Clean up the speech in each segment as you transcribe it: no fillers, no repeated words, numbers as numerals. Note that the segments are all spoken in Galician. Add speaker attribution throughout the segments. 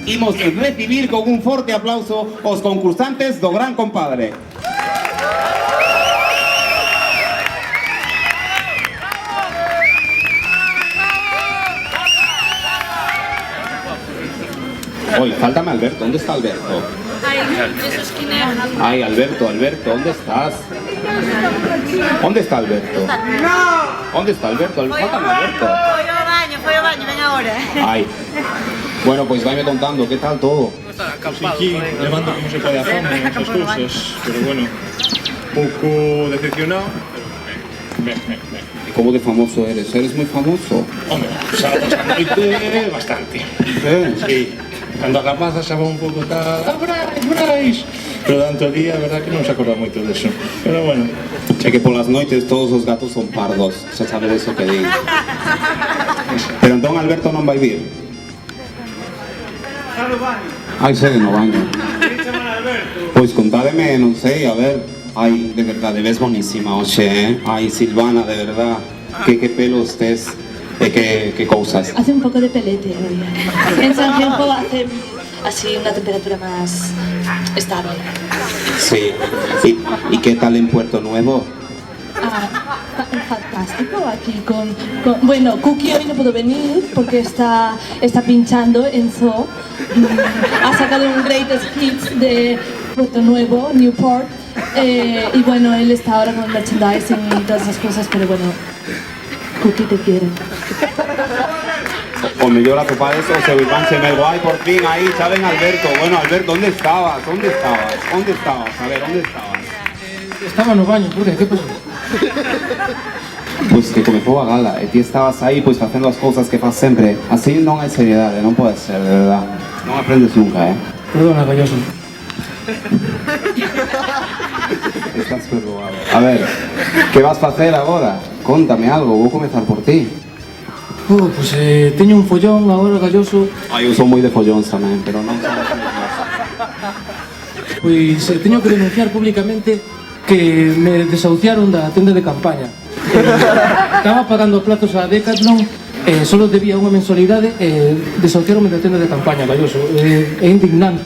Speaker 1: imos recibir con un forte aplauso os concursantes do Gran Compadre. Oye, faltame Alberto, ¿dónde está Alberto? Ay, Alberto, ¿dónde estás? ¿Dónde está Alberto? ¿Dónde está Alberto? Faltame Alberto.
Speaker 2: Foi ao baño, ven agora.
Speaker 1: Ay. Bueno, pues váyame contando, ¿qué tal todo?
Speaker 3: Pues aquí, levando como se pode a fame, esas cousas, pero bueno, pouco decepcionado, pero ben.
Speaker 1: ¿Y cómo de famoso eres? ¿Eres muy famoso?
Speaker 3: Hombre, sábados a noite, bastante. Sí. Cando a rapaza xa va un pouco tal, Brais! Pero durante o día, a verdad que non se acorda moito deso. Pero bueno.
Speaker 1: Che que polas noites todos os gatos son pardos, xa sabedes o que digo. Pero entón Alberto non vai vir.
Speaker 4: Está no baño.
Speaker 1: Ai, segue no baño.
Speaker 4: Que chaman Alberto?
Speaker 1: Pois contádeme, non sei, a ver. Ai, de verdade, ves bonísima hoxe, eh? Ai, Silvana, de verdad. Que pelos tes. ¿Qué cosas?
Speaker 5: Hace un poco de pelete hoy. En San Tiempo hace así una temperatura más estable.
Speaker 1: Sí. ¿Y qué tal en Puerto Nuevo?
Speaker 5: Fantástico, aquí con... Bueno, Cookie hoy no pudo venir porque está pinchando en Zoo. Ha sacado un greatest hits de Puerto Nuevo, Newport. Y bueno, él está ahora con el merchandising y todas esas cosas, pero bueno... Cookie te quiere.
Speaker 1: O mellor atopades o seu irmán gemelo. Ai, por fin, aí, xa ven Alberto. Bueno, Alberto, ¿dónde estabas? A ver, ¿dónde estabas?
Speaker 6: Estaba no baño, por que pasou?
Speaker 1: Pois que comezou a gala e ti estabas aí pois facendo as cousas que faz sempre. Así non hai seriedade, non pode ser, de verdad. Non aprendes nunca, eh?
Speaker 6: Perdona, Galloso.
Speaker 1: Estás perdoado. A ver, que vas facer agora? Contame algo, vou comezar por ti.
Speaker 6: Pois teño un follón agora, Galloso.
Speaker 1: Ai, eu son moi de follóns tamén, pero non son así.
Speaker 6: Pois teño que denunciar públicamente que me desahuciaron da tenda de campaña. Estaba pagando plazos a Decathlon, solo debía unha mensualidade e desahuciaronme da tenda de campaña, Galloso. É indignante.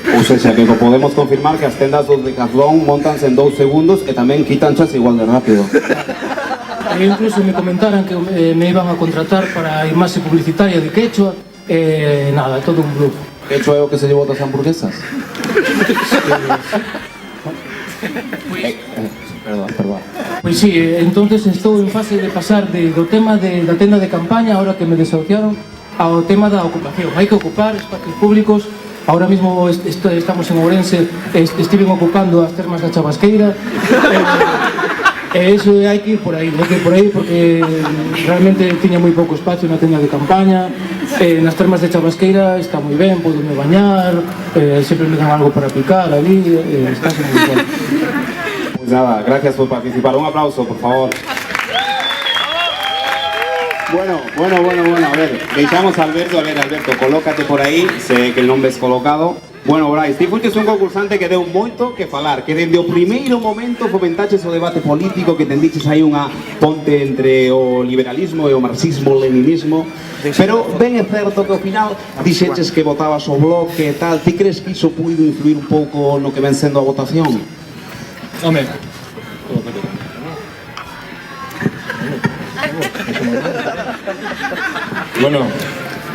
Speaker 1: Ou seja, que podemos confirmar que as tendas do Decathlon montanse en 2 segundos e tamén quitanchas igual de rápido.
Speaker 6: E incluso me comentaran que me iban a contratar para a imaxe publicitaria de Quechua e nada, todo un bluff.
Speaker 1: Quechua é o que se llevou das hamburguesas? Perdón.
Speaker 6: Pois sí, entonces estou en fase de pasar do tema da tenda de campaña, ahora que me desahuciaron, ao tema da ocupación. Hai que ocupar espacios públicos. Ahora mismo estamos en Ourense, estiven ocupando as termas da Chabasqueira. E iso hai que ir por aí, porque realmente tiña moi pouco espacio na tenda de campaña. Nas termas de Chabasqueira está moi ben, podo me bañar, sempre me dan algo para picar ali, está moi ben.
Speaker 1: Pues nada, gracias por participar. Un aplauso, por favor. Bueno, a ver, deixamos a Alberto. A ver, Alberto, colócate por aí, sé que el nombre es colocado. Bueno, Brais, ti fuiste un concursante que deu moito que falar, que dende o primeiro momento fomentaches o debate político, que tendiches aí unha ponte entre o liberalismo e o marxismo-leninismo, pero ben é certo que ao final dixeches que votabas o bloque e tal. Ti crees que iso puido influir un pouco no que ven sendo a votación?
Speaker 3: Home, bueno,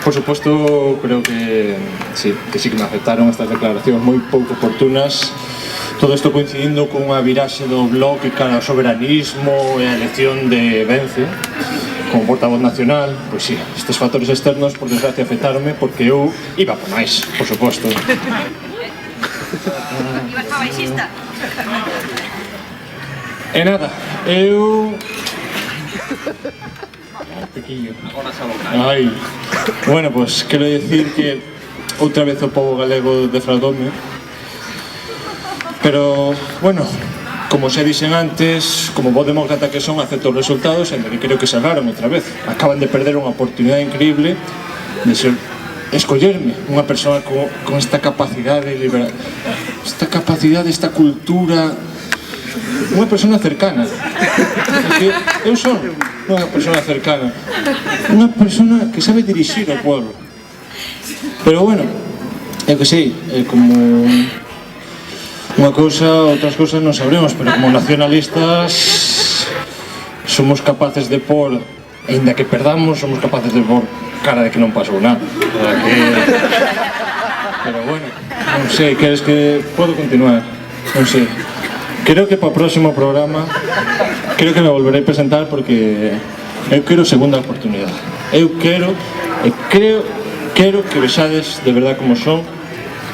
Speaker 3: por supuesto, creo que sí que me aceptaron estas declaracións moi pouco oportunas. Todo isto coincidindo con unha viraxe do bloque cara ao soberanismo e a elección de Vence como portavoz nacional. Pois sí, estes factores externos, por desgracia, afectaronme porque eu iba por máis, por suposto.
Speaker 2: Ibas pa baixista?
Speaker 3: E nada, eu... Pequillo. Ai. Bueno, pues quero decir que outra vez o pobo galego defraudoume. Pero, bueno, como xa dixen antes, como bo demócrata que son, acepto os resultados e me creo que se erraron outra vez. Acaban de perder unha oportunidade increíble de ser escollerme unha persoa con esta capacidade liberal, esta capacidade, esta cultura, unha persona cercana. Porque eu son unha persona cercana, unha persona que sabe dirixir o pueblo. Pero bueno, é que sí, é como unha cousa, outras cousas non sabremos, pero como nacionalistas somos capaces de por, ainda que perdamos, somos capaces de por cara de que non pasou nada. Pero bueno, non sei, queres que podo continuar? Non sei. Creo que para o próximo programa creo que me volverei a presentar porque eu quero segunda oportunidade. Eu quero e quero que vexades de verdad como son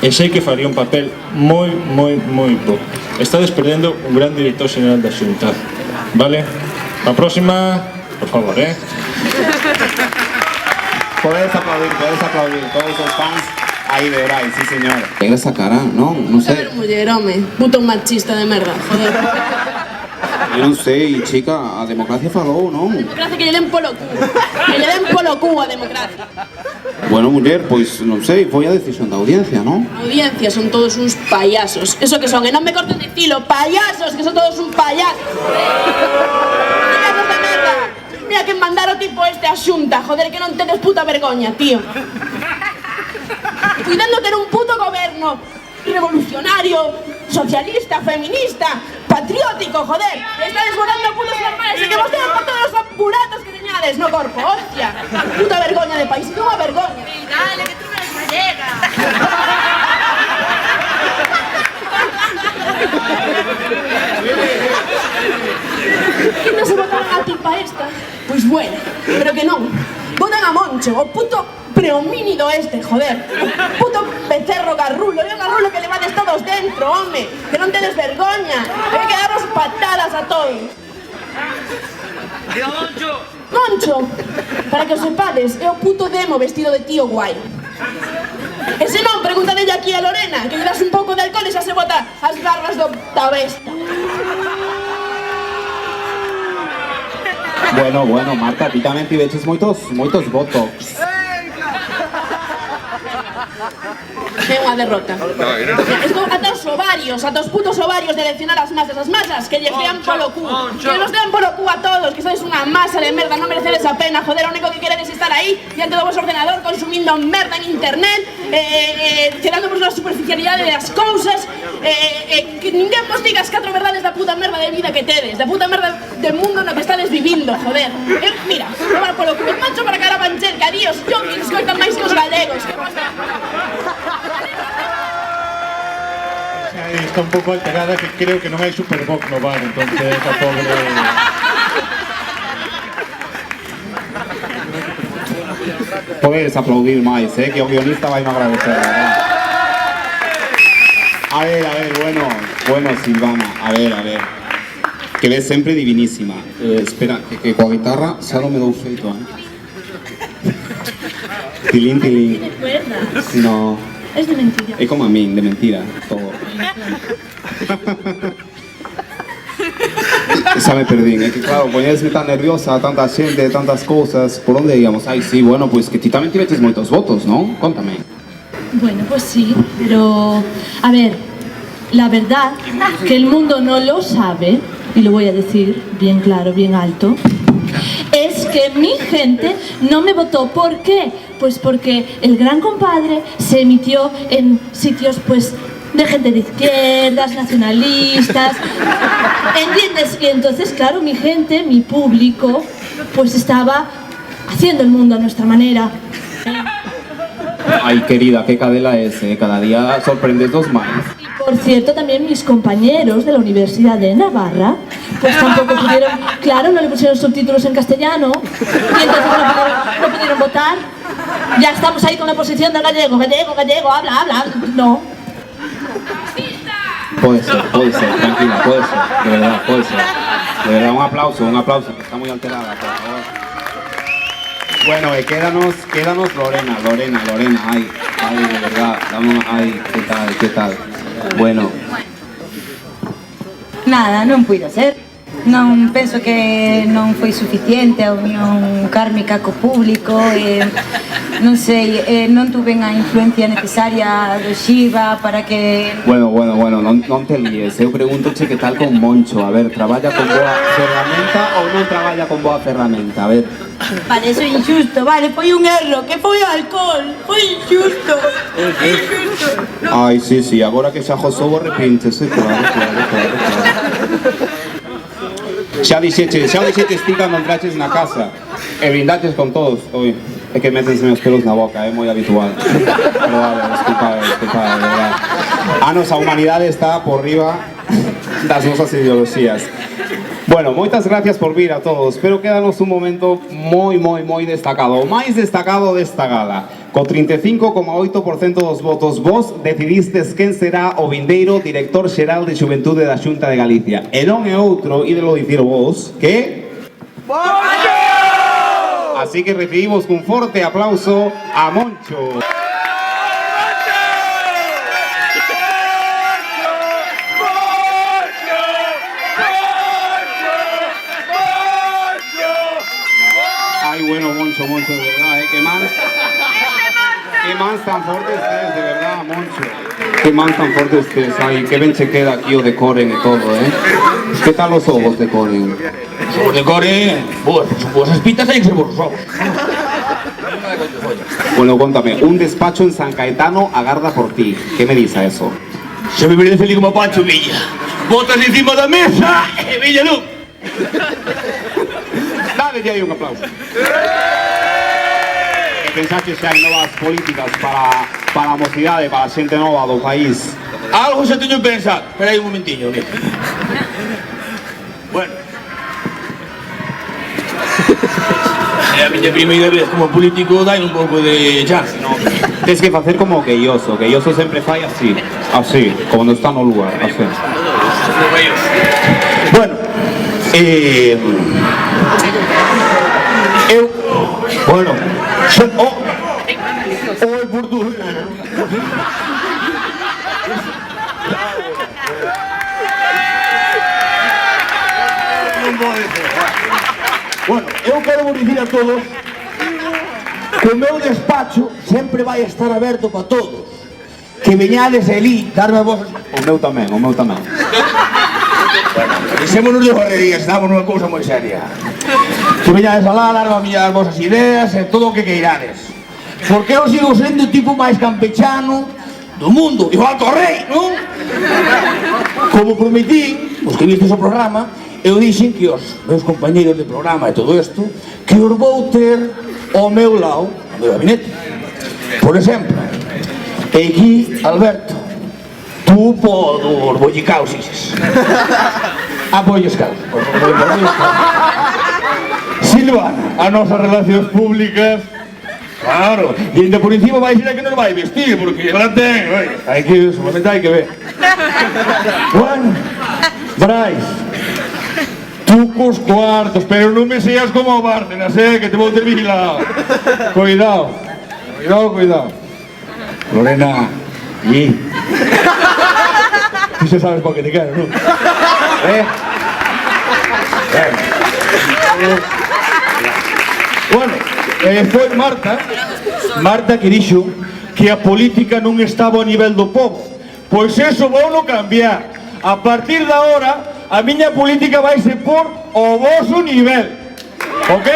Speaker 3: e sei que faría un papel moi bo. Estades perdendo un gran director xeral da Xunta. Vale? A próxima, por favor,
Speaker 1: Puedes aplaudir, todos os fans aí de Brais, sí señor. Ten esa cara, non sei.
Speaker 4: Muller, home, puto machista de merda, joder.
Speaker 1: Eu non sei, chica, a democracia falou, non?
Speaker 4: Democracia que lle den polo cu. Que lle den polo cu a democracia.
Speaker 1: Bueno, muller, pois non sei, foi a decisión da audiencia, non?
Speaker 4: A audiencia son todos uns payasos. Eso que son, e non me corten dicilo, payasos, que son todos un payasos. Payasos de merda. Mira que mandar o tipo este a Xunta, joder, que non tedes puta vergoña, tío. Cuidando ter un puto goberno revolucionario, socialista, feminista, patriótico, joder. Estades votando putos normales e que vos tean por todos os buratos que teñades no corpo, hostia. Puta vergoña de país, que unha vergoña.
Speaker 2: Dale, que tú no eres gallega.
Speaker 4: Que non se votaron a tipa esta? Pois bueno, pero que non. Votan a Moncho, o puto prehomínido este, joder. O puto becerro garrulo, e o garrulo que levades todos dentro, home. Que non tedes vergoña. Hai que daros patadas a todos. Moncho, para que o sepades, é o puto demo vestido de tío guai. E se non, pregúntadelle aquí a Lorena, que lle das un pouco de alcohol e xa se bota as barbas da besta.
Speaker 1: Bueno, Marta, ti tamén tiveches moitos votos.
Speaker 4: É unha derrota. Estou ata os putos ovarios de eleccionar as masas que lles dean polo cu. Que nos dean polo cu a todos, que sois unha masa de merda, non merecedes a pena, joder, o único que queredes estar aí diante do vos ordenador consumindo merda en internet, quedando por unha superficialidade das cousas, que ninguén vos diga as 4 verdades da puta merda de vida que tedes, da puta merda del mundo no que estades vivindo, joder. Mira, tomar polo cu, el mancho para cara pancher, que adiós, yo que escoitan máis que os galegos, que vos
Speaker 3: está un pouco alterada que creo que non hai Superboc no bar, entonces a pobre...
Speaker 1: Podes aplaudir máis, que o guionista vai me agradecer, verdad? A ver, bueno, Silvana, a ver. Que ves sempre divinísima. Espera, que coa guitarra xa non me dou feito, Tilín.
Speaker 5: ¿Recuerdas?
Speaker 1: No.
Speaker 5: Es de mentira.
Speaker 1: É como a min, de mentira, todo. Xa me perdín, é que claro, poñesme tan nerviosa, tanta xente, tantas cousas. Por onde íamos? Ai, sí, bueno, pois que ti tamén tiveches moitos votos, non? Contame.
Speaker 5: Bueno, pues sí, pero... A ver, la verdad que el mundo no lo sabe, y lo voy a decir bien claro, bien alto, es que mi gente no me votó. ¿Por qué? Pues porque el Gran Compadre se emitió en sitios pues de gente de izquierdas, nacionalistas, ¿entiendes? Y entonces, claro, mi gente, mi público, pues estaba haciendo el mundo a nuestra manera.
Speaker 1: Ay, querida, qué cadela es, cada día sorprendes dos más.
Speaker 5: Por cierto, también mis compañeros de la Universidad de Navarra, pues tampoco pudieron, claro, no le pusieron subtítulos en castellano, y entonces no pudieron votar. Ya estamos ahí con la posición del gallego, habla, no.
Speaker 1: Puede ser, tranquila, puede ser, de verdad, puede ser. De verdad, un aplauso, que está muy alterada, por favor. Bueno, quédanos Lorena, ay, de verdad, ay, ¿qué tal? Bueno.
Speaker 7: Nada, non puido ser. Non penso que non foi suficiente a unión kármica co público, non sei, non tuven a influencia necesaria do Xiva para que...
Speaker 1: Bueno, non te líes, eu pregúntoche que tal con Moncho, a ver, traballa con boa ferramenta ou non traballa con boa ferramenta, a ver.
Speaker 7: Vale, eso é injusto, vale, foi un erro, que foi o alcohol, foi injusto.
Speaker 1: Ai, sí, agora que xa josou arrepíntese, claro. Xa dixeches ti cando entraches na casa e brindaches con todos. Oi, é que métense os pelos na boca, é moi habitual. Pero vale, disculpa, de verdad. A nosa humanidade está por riba das nosas ideoloxías. Bueno, moitas gracias por vir a todos, pero quédanos un momento moi destacado, o máis destacado desta gala. Co 35,8% dos votos, vos decidistes quen será o vindeiro director xeral de Xuventude da Xunta de Galicia. E non é outro, ídelo dicir vos, que... Moncho! Así que recibimos cun forte aplauso a Moncho. Bueno, Moncho, de verdad, qué mans tan fuerte estés, de verdad, Moncho. Qué mans tan fuerte estés, ay, qué ben che queda aquí o decoren y todo, ¿Qué tal los ojos decoren?
Speaker 8: Os decoren, pues as pitas hai que ser vos os ojos.
Speaker 1: Bueno, contame, un despacho en San Caetano agarda por ti, ¿qué me dice a eso?
Speaker 8: Se me viene feliz como Pancho Villa. Botas encima da mesa e Villa non.
Speaker 1: Dale ya aí un aplauso. Pensaste xa en novas políticas para a mocidade, para a xente nova do país?
Speaker 8: Algo xa teño pensado. Espera aí un momentiño, mira. Bueno. É a miña primeira vez como político, dai un pouco de chance, non?
Speaker 1: Tens que facer como Queioso sempre fai así, como non está no lugar, así.
Speaker 8: Bueno, bueno, oi por tu. Bueno, eu quero vos dicir a todos que o meu despacho sempre vai estar aberto para todos. Que veñades ali, darme a vos...
Speaker 1: O meu tamén.
Speaker 8: Deixémonos de barrerías, estamos nunha cousa moi seria. Que veñades alá, darme as vosas ideas e todo o que queirades. Porque eu sigo sendo o tipo máis campechano do mundo, igual que o rei, non? Como prometí, os que vistes o programa, eu dixen que os meus compañeiros de programa e todo isto, que os vou ter ao meu lado, ao meu gabinete. Por exemplo, aquí, Alberto, tú podos bollicaos ises. Apoios caos. Silvana, as nosas relacións públicas, claro, e ainda por encima vai ser a que nos vai vestir, porque ela ten, hai que, solamente hai que ver. Bueno, Brais, tú cos cuartos, pero non me seas como o Bárcenas, que te vou ter vigilado. Cuidado. Lorena, y... Tú xa sabes pa que te quero, non? Bueno, foi Marta que dixo que a política non estaba ao nivel do povo. Pois eso vou non cambiar. A partir de ahora, a miña política vai se por o voso nivel. Ok?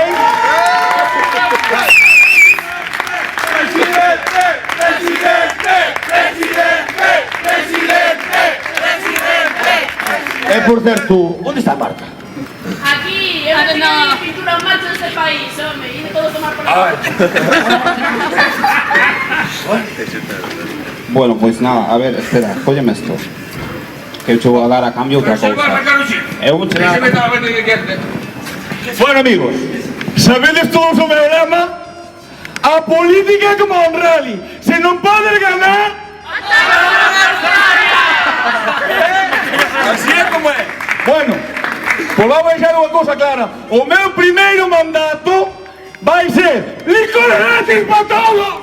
Speaker 8: Por certo, onde está Marta?
Speaker 4: Aquí, eu non teño pintura en marcha neste país, home, e de todo tomar por
Speaker 1: Bueno, pues nada, a ver, espera, cólleme esto. Que eu vou a dar a cambio outra cousa.
Speaker 8: Bueno, amigos, sabedes todos o meu lema? A política é como un rally. Se non podes ganar... Así é como é. Bueno, pois vamos deixar unha cousa clara. O meu primeiro mandato vai ser licor gratis para todos.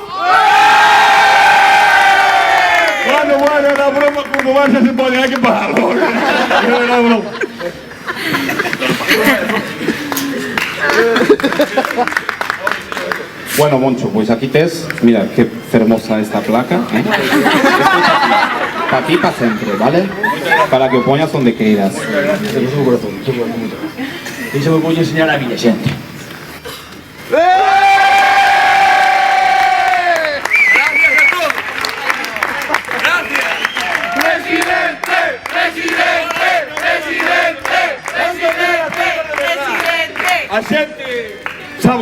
Speaker 8: Bueno, era broma, como vai se pode, hai que pagarlo. Era broma.
Speaker 1: Bueno, Moncho, pues aquí tes, mira, qué hermosa esta placa, para ti, para siempre, ¿vale? Para que o poñas donde queiras.
Speaker 8: Temos un corazón, iso me voy a enseñar a miña xente. Gracias a todos.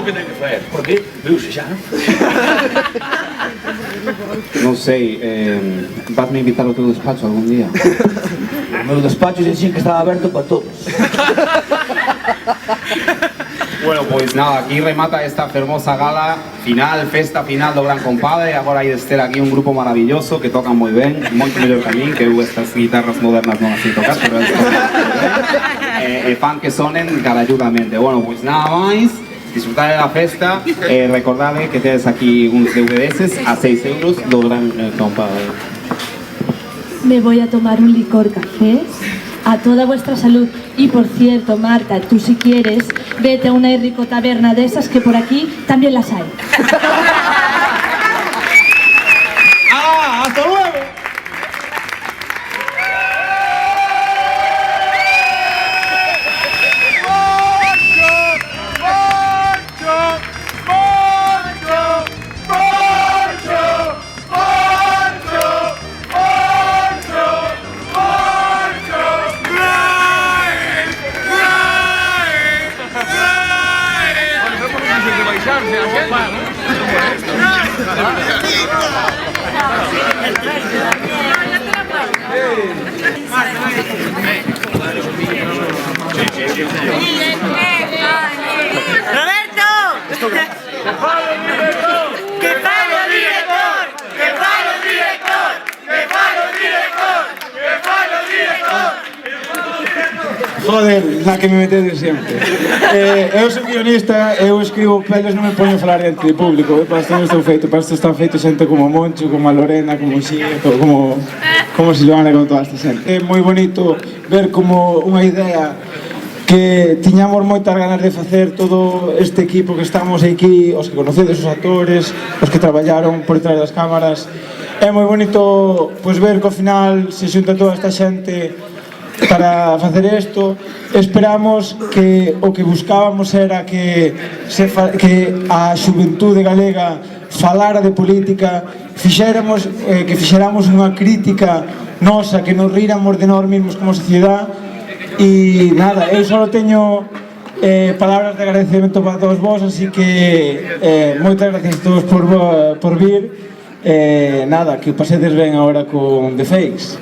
Speaker 8: que ten que faer, porque viuse xa, non?
Speaker 1: Non sei, vasme invitar ao teu despacho algún día?
Speaker 8: O meu despacho dixen que estaba aberto para todos.
Speaker 1: Bueno, pois nada, aquí remata esta fermosa gala final, festa final do Gran Compadre. Agora hai de ter aquí un grupo maravilloso que tocan moi ben, moito mellor que a min, que eu estas guitarras modernas non as sei tocar, pero fan que sonen caralludamente. Bueno, pois nada máis, disfrutar da festa, recordade que tedes aquí uns DVDs a 6 euros do Gran Compadre.
Speaker 5: Me voy a tomar un licor café a toda vuestra salud. Y por cierto, Marta, tú si quieres, vete a una rico taberna de esas que por aquí también las hay.
Speaker 8: ¡Ah! ¡Hasta luego!
Speaker 2: ¡Roberto! ¡Que fale el director! ¡Que fale el director! ¡Que fale el director! ¡Que fale el director! ¡Que fale el director!
Speaker 9: Joder, na que me metedes sempre. Eu sou guionista, eu escribo peles, non me poño a falar diante de público. Para isto non estou feito, para isto está feito xente como Moncho, como a Lorena, como Xie, como Silvana, como toda esta xente. É moi bonito ver como unha idea que tiñamos moitas ganas de facer todo este equipo que estamos aquí, os que conocedes, os actores, os que traballaron por detrás das cámaras. É moi bonito pois, ver que ao final se xunta toda esta xente para facer isto. Esperamos que o que buscábamos era que a xuventude galega falara de política, que fixéramos unha crítica nosa, que nos ríramos de nós mesmos como sociedade. E nada, eu só teño palabras de agradecemento para todos vos, así que moitas gracias a todos por vir. Nada, que o pasedes ben agora con The Fakes.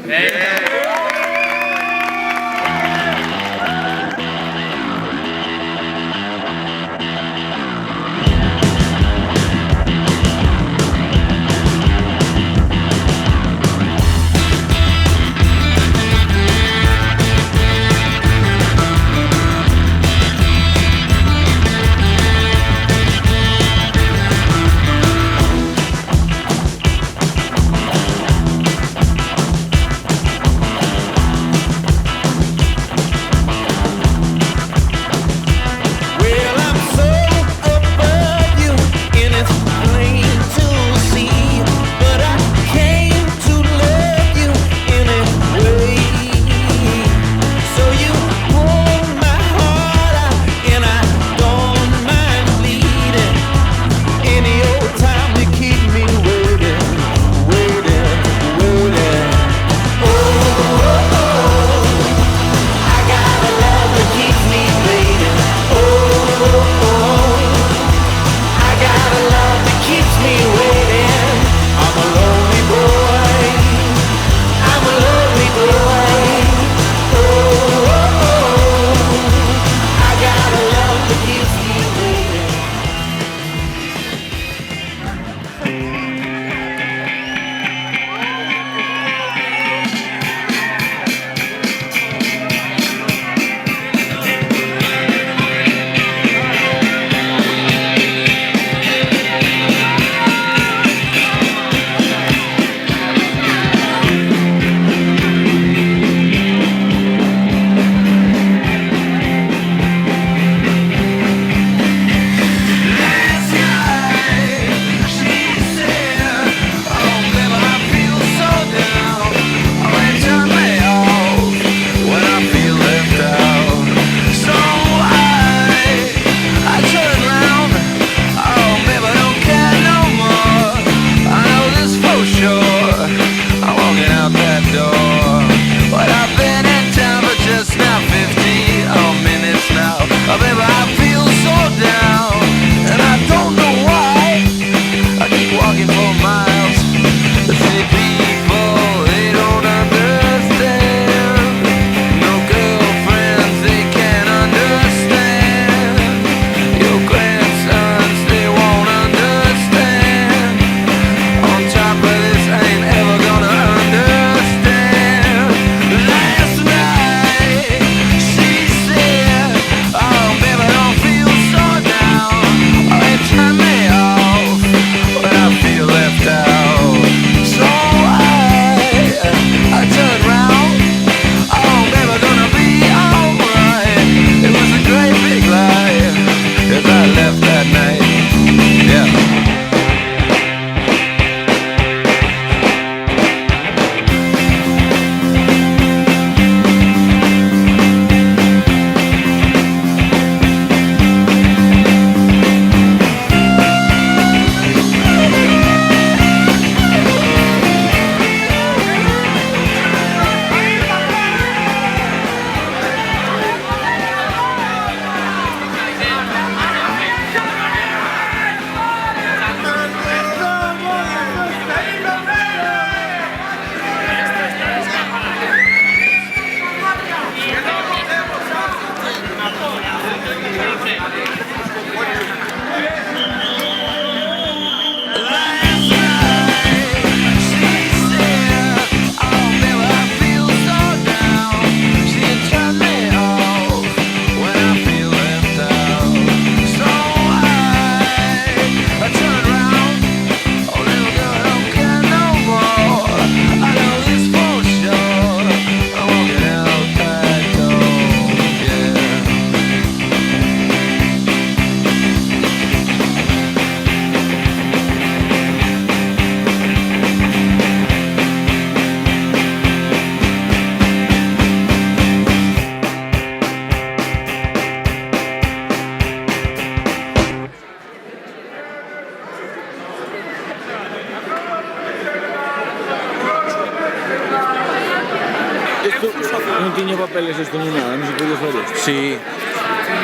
Speaker 9: Non tiña papeles isto ni nada, non se podía fazer isto.
Speaker 10: Sí.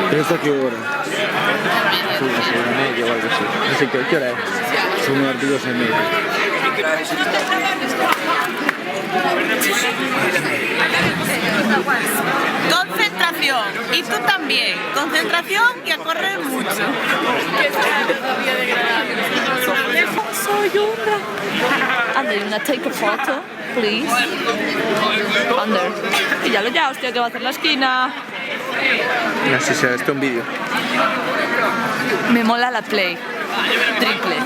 Speaker 9: Pero está aquí agora.
Speaker 10: Son as 1:30 ou algo así. Non sei que hora é.
Speaker 9: Son as 2:30.
Speaker 2: Concentración. Y tú también. Concentración y a correr mucho.
Speaker 11: Soy Umbra. Anda, you wanna take a photo, please? Under. Y ya, hostia, que va a hacer la esquina.
Speaker 10: No sé si esto es un vídeo.
Speaker 11: Me mola la play. Triple.